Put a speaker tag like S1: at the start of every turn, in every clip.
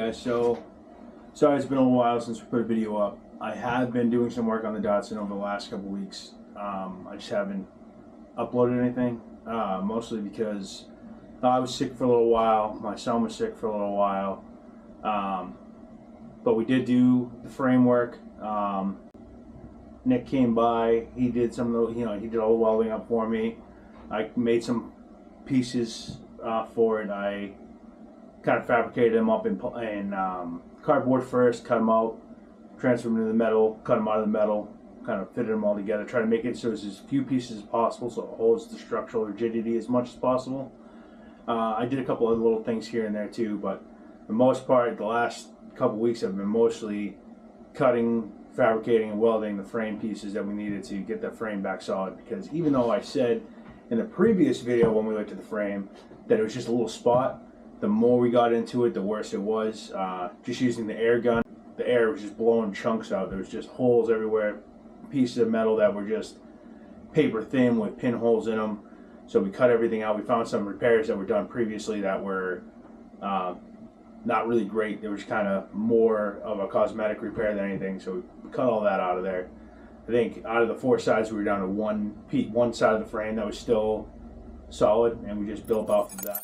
S1: guys, so sorry it's been a little while since we put a video up. I have been doing some work on the Datsun over the last couple weeks. I just haven't uploaded anything, mostly because I was sick for a little while, my son was sick for a little while, but we did do the framework. Nick came by, he did some of the, he did all the welding up for me. I made some pieces for it. I kind of fabricated them up in cardboard first, cut them out, transferred them to the metal, cut them out of the metal, kind of fitted them all together, try to make it so it's as few pieces as possible so it holds the structural rigidity as much as possible. I did a couple of little things here and there too, but for the most part, the last couple weeks have been mostly cutting, fabricating, and welding the frame pieces that we needed to get that frame back solid, because even though I said in the previous video when we looked at the frame that it was just a little spot, the more we got into it, the worse it was. Just using the air gun, the air was just blowing chunks out. There was just holes everywhere, pieces of metal that were just paper thin with pinholes in them. So we cut everything out. We found some repairs that were done previously that were not really great. They were just kind of more of a cosmetic repair than anything. So we cut all that out of there. I think out of the four sides, we were down to one side of the frame that was still solid, and we just built off of that.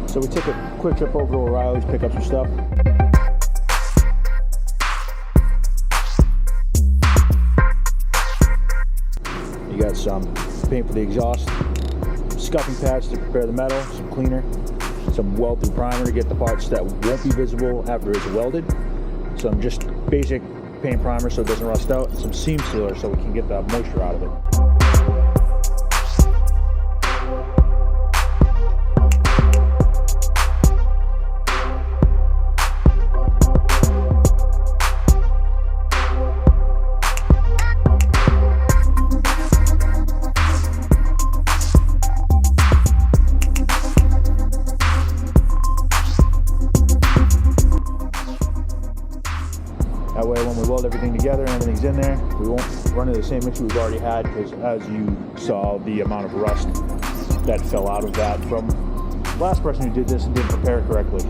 S1: So we took a quick trip over to O'Reilly's, pick up some stuff. You got some paint for the exhaust, scuffing pads to prepare the metal, some cleaner, some weld-through primer to get the parts that won't be visible after it's welded, some just basic paint primer so it doesn't rust out, and some seam sealer so we can get the moisture out of it. That way when we weld everything together and everything's in there, we won't run into the same issue we've already had, because as you saw, the amount of rust that fell out of that from the last person who did this and didn't prepare it correctly.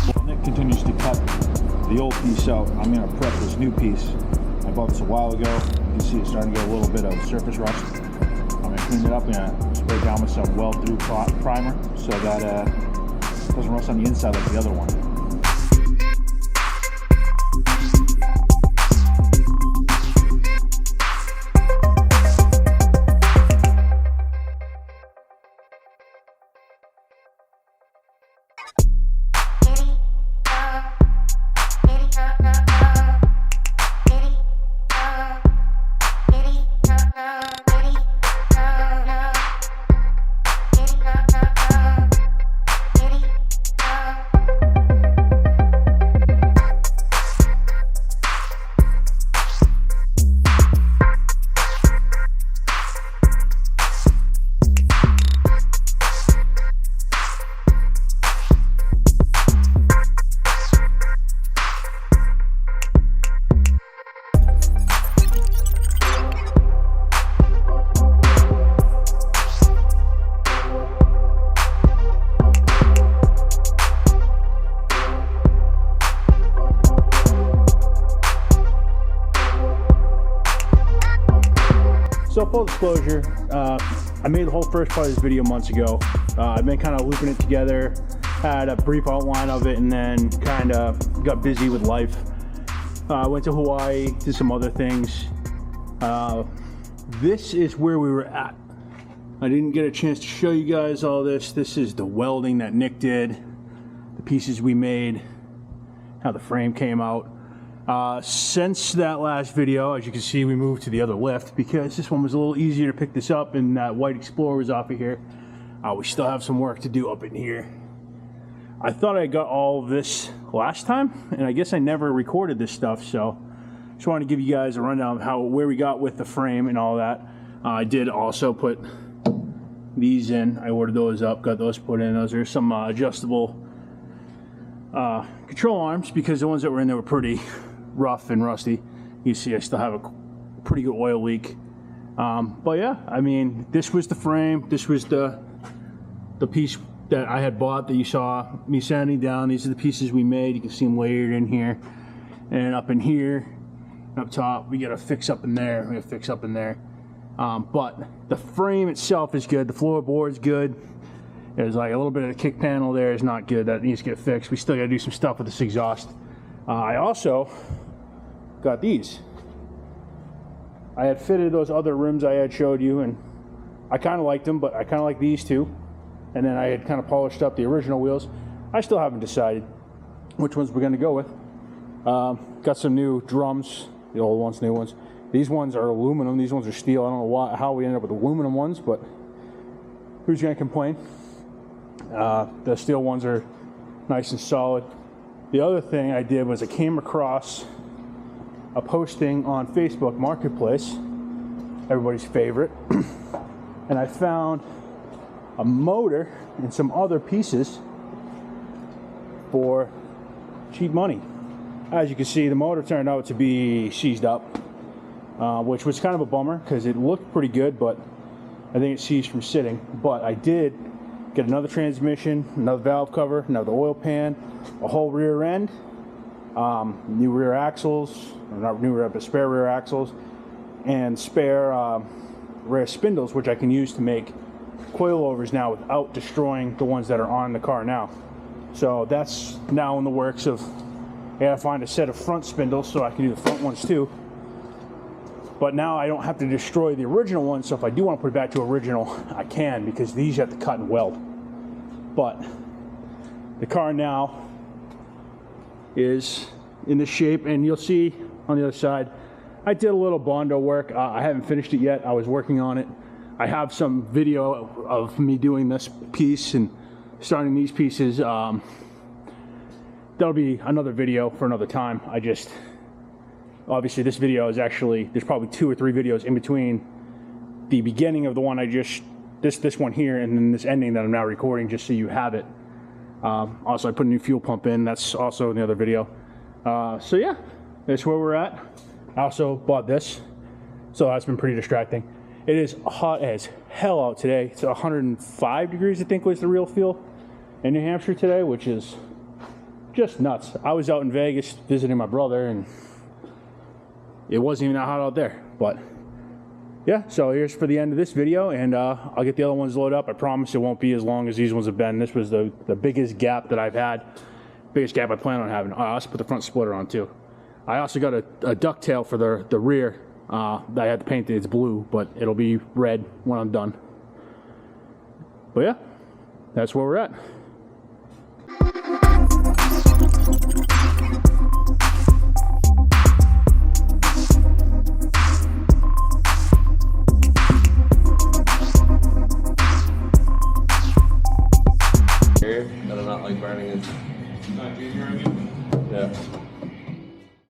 S1: While Nick continues to cut the old piece out, I'm going to prep this new piece. I bought this a while ago. You can see it's starting to get a little bit of surface rust. I'm going to clean it up and spray it down with some weld-through primer so that it doesn't rust on the inside like the other one. So full disclosure, I made the whole first part of this video months ago. I've been kind of looping it together, had a brief outline of it, and then kind of got busy with life. I went to Hawaii, did some other things. This is where we were at. I didn't get a chance to show you guys all this. This is the welding that Nick did, the pieces we made, how the frame came out. Since that last video, as you can see, we moved to the other lift because this one was a little easier to pick this up, and that white Explorer was off of here. We still have some work to do up in here. I thought I got all of this last time, and I guess I never recorded this stuff, so just wanted to give you guys a rundown of where we got with the frame and all that. I did also put these in. I ordered those up, got those put in. Those are some adjustable control arms, because the ones that were in there were pretty rough and rusty. You see I still have a pretty good oil leak. But yeah, I mean, this was the frame. This was the piece that I had bought that you saw me sanding down. These are the pieces we made. You can see them layered in here. And up in here, up top, we gotta fix up in there. We gotta fix up in there. But the frame itself is good. The floorboard's good. There's like a little bit of the kick panel there is not good. That needs to get fixed. We still gotta do some stuff with this exhaust. I also got these. I had fitted those other rims I had showed you, and I kind of liked them, but I kind of like these too. And then I had kind of polished up the original wheels. I still haven't decided which ones we're gonna go with. Got some new drums, the old ones, new ones. These ones are aluminum, these ones are steel. I don't know how we ended up with aluminum ones, but who's gonna complain? The steel ones are nice and solid. The other thing I did was I came across a posting on Facebook Marketplace, everybody's favorite, and I found a motor and some other pieces for cheap money. As you can see, the motor turned out to be seized up, which was kind of a bummer because it looked pretty good, but I think it seized from sitting. But I did get another transmission, another valve cover, another oil pan, a whole rear end, new rear axles, or not new rear, but spare rear axles, and spare rear spindles, which I can use to make coilovers now without destroying the ones that are on the car now. So that's now in the works of, I gotta find a set of front spindles so I can do the front ones too. But now I don't have to destroy the original ones, so if I do want to put it back to original, I can, because these you have to cut and weld. But the car now is in the shape, and you'll see on the other side, I did a little Bondo work. I haven't finished it yet. I was working on it. I have some video of me doing this piece and starting these pieces. That'll be another video for another time. Obviously this video is actually, there's probably 2 or 3 videos in between the beginning of the one this one here, and then this ending that I'm now recording, just so you have it. Also, I put a new fuel pump in. That's also in the other video. So yeah, that's where we're at. I also bought this, so that's been pretty distracting. It is hot as hell out today. It's 105 degrees, I think, was the real feel in New Hampshire today, which is just nuts. I was out in Vegas visiting my brother, and it wasn't even that hot out there. But yeah, so here's for the end of this video, and I'll get the other ones loaded up. I promise it won't be as long as these ones have been. This was the biggest gap that I've had, biggest gap I plan on having. I also put the front splitter on too. I also got a ducktail for the rear that I had to paint it. It's blue, but it'll be red when I'm done. But yeah, that's where we're at.